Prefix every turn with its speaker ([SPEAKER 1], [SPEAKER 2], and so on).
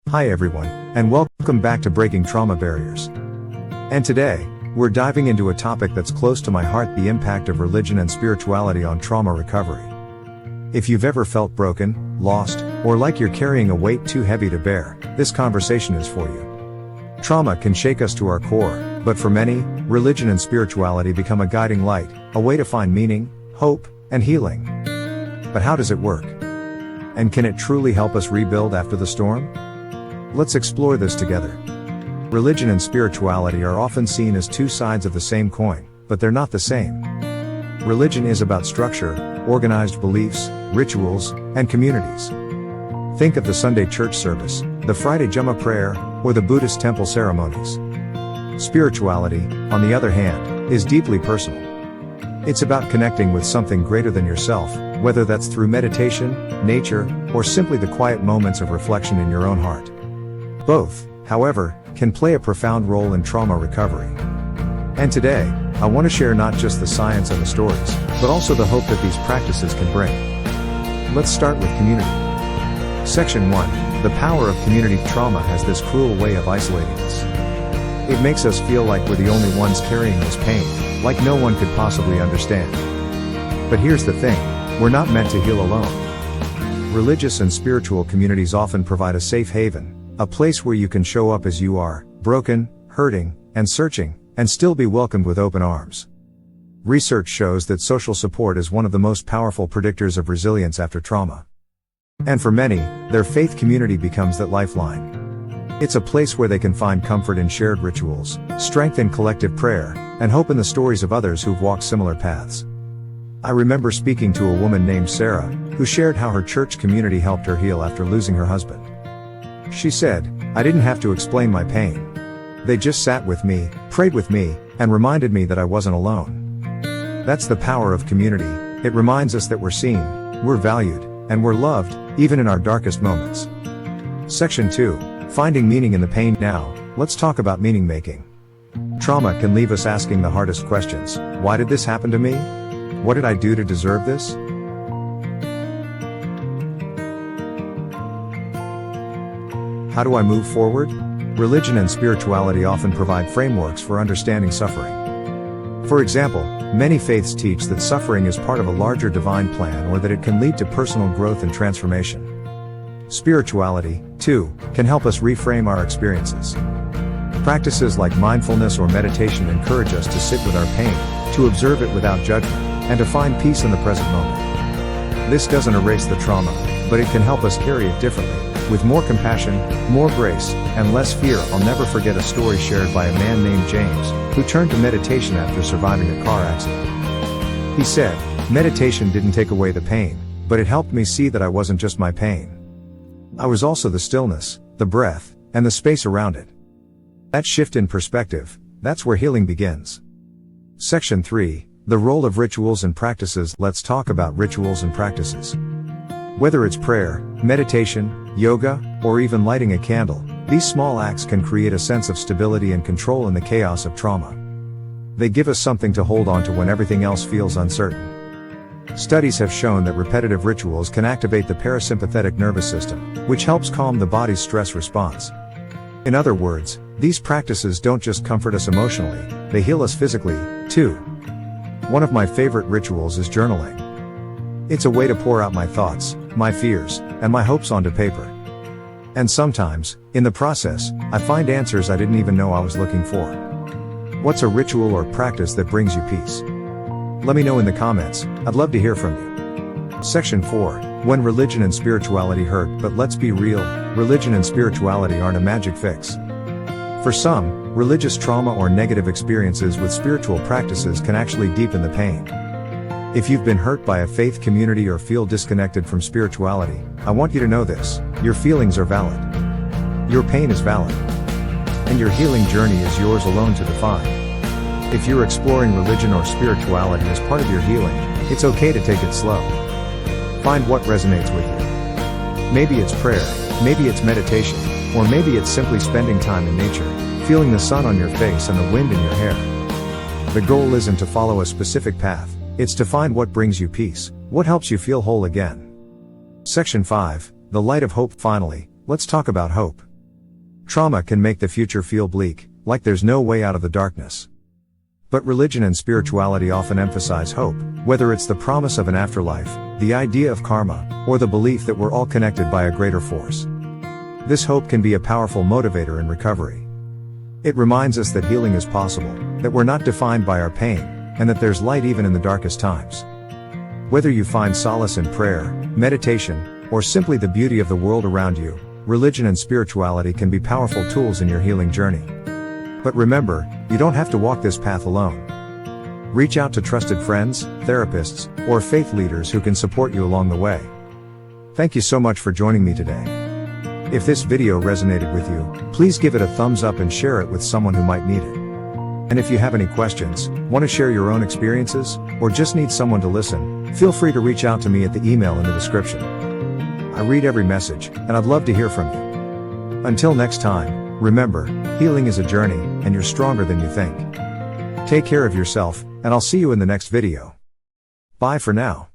[SPEAKER 1] Hi everyone, and welcome back to Breaking Trauma Barriers. And today, we're diving into a topic that's close to my heart: the impact of religion and spirituality on trauma recovery. If you've ever felt broken, lost, or like you're carrying a weight too heavy to bear, this conversation is for you. Trauma can shake us to our core, but for many, religion and spirituality become a guiding light, a way to find meaning, hope, and healing. But how does it work? And can it truly help us rebuild after the storm? Let's explore this together. Religion and spirituality are often seen as two sides of the same coin, but they're not the same. Religion is about structure, organized beliefs, rituals, and communities. Think of the Sunday church service, the Friday Jummah prayer, or the Buddhist temple ceremonies. Spirituality, on the other hand, is deeply personal. It's about connecting with something greater than yourself, whether that's through meditation, nature, or simply the quiet moments of reflection in your own heart. Both, however, can play a profound role in trauma recovery. And today, I want to share not just the science and the stories, but also the hope that these practices can bring. Let's start with community. Section 1. The power of community. Trauma has this cruel way of isolating us. It makes us feel like we're the only ones carrying this pain, like no one could possibly understand. But here's the thing, we're not meant to heal alone. Religious and spiritual communities often provide a safe haven, a place where you can show up as you are, broken, hurting, and searching, and still be welcomed with open arms. Research shows that social support is one of the most powerful predictors of resilience after trauma. And for many, their faith community becomes that lifeline. It's a place where they can find comfort in shared rituals, strength in collective prayer, and hope in the stories of others who've walked similar paths. I remember speaking to a woman named Sarah, who shared how her church community helped her heal after losing her husband. She said, "I didn't have to explain my pain. They just sat with me, prayed with me, and reminded me that I wasn't alone." That's the power of community. It reminds us that we're seen, we're valued, and we're loved, even in our darkest moments. Section 2. Finding meaning in the pain. Now, let's talk about meaning making. Trauma can leave us asking the hardest questions. Why did this happen to me? What did I do to deserve this? How do I move forward? Religion and spirituality often provide frameworks for understanding suffering. For example, many faiths teach that suffering is part of a larger divine plan, or that it can lead to personal growth and transformation. Spirituality, too, can help us reframe our experiences. Practices like mindfulness or meditation encourage us to sit with our pain, to observe it without judgment, and to find peace in the present moment. This doesn't erase the trauma, but it can help us carry it differently, with more compassion, more grace, and less fear. I'll never forget a story shared by a man named James, who turned to meditation after surviving a car accident. He said, "Meditation didn't take away the pain, but it helped me see that I wasn't just my pain. I was also the stillness, the breath, and the space around it." That shift in perspective, that's where healing begins. Section 3. The role of rituals and practices. Let's talk about rituals and practices. Whether it's prayer, meditation, yoga, or even lighting a candle, these small acts can create a sense of stability and control in the chaos of trauma. They give us something to hold on to when everything else feels uncertain. Studies have shown that repetitive rituals can activate the parasympathetic nervous system, which helps calm the body's stress response. In other words, these practices don't just comfort us emotionally, they heal us physically, too. One of my favorite rituals is journaling. It's a way to pour out my thoughts, my fears, and my hopes onto paper. And sometimes, in the process, I find answers I didn't even know I was looking for. What's a ritual or practice that brings you peace? Let me know in the comments, I'd love to hear from you. Section 4. When religion and spirituality hurt. But let's be real, religion and spirituality aren't a magic fix. For some, religious trauma or negative experiences with spiritual practices can actually deepen the pain. If you've been hurt by a faith community or feel disconnected from spirituality, I want you to know this: your feelings are valid. Your pain is valid. And your healing journey is yours alone to define. If you're exploring religion or spirituality as part of your healing, it's okay to take it slow. Find what resonates with you. Maybe it's prayer, maybe it's meditation, or maybe it's simply spending time in nature, feeling the sun on your face and the wind in your hair. The goal isn't to follow a specific path, it's to find what brings you peace, what helps you feel whole again. Section 5. The light of hope. Finally, let's talk about hope. Trauma can make the future feel bleak, like there's no way out of the darkness. But religion and spirituality often emphasize hope, whether it's the promise of an afterlife, the idea of karma, or the belief that we're all connected by a greater force. This hope can be a powerful motivator in recovery. It reminds us that healing is possible, that we're not defined by our pain, and that there's light even in the darkest times. Whether you find solace in prayer, meditation, or simply the beauty of the world around you, religion and spirituality can be powerful tools in your healing journey. But remember, you don't have to walk this path alone. Reach out to trusted friends, therapists, or faith leaders who can support you along the way. Thank you so much for joining me today. If this video resonated with you, please give it a thumbs up and share it with someone who might need it. And if you have any questions, want to share your own experiences, or just need someone to listen, feel free to reach out to me at the email in the description. I read every message, and I'd love to hear from you. Until next time, remember, healing is a journey, and you're stronger than you think. Take care of yourself, and I'll see you in the next video. Bye for now.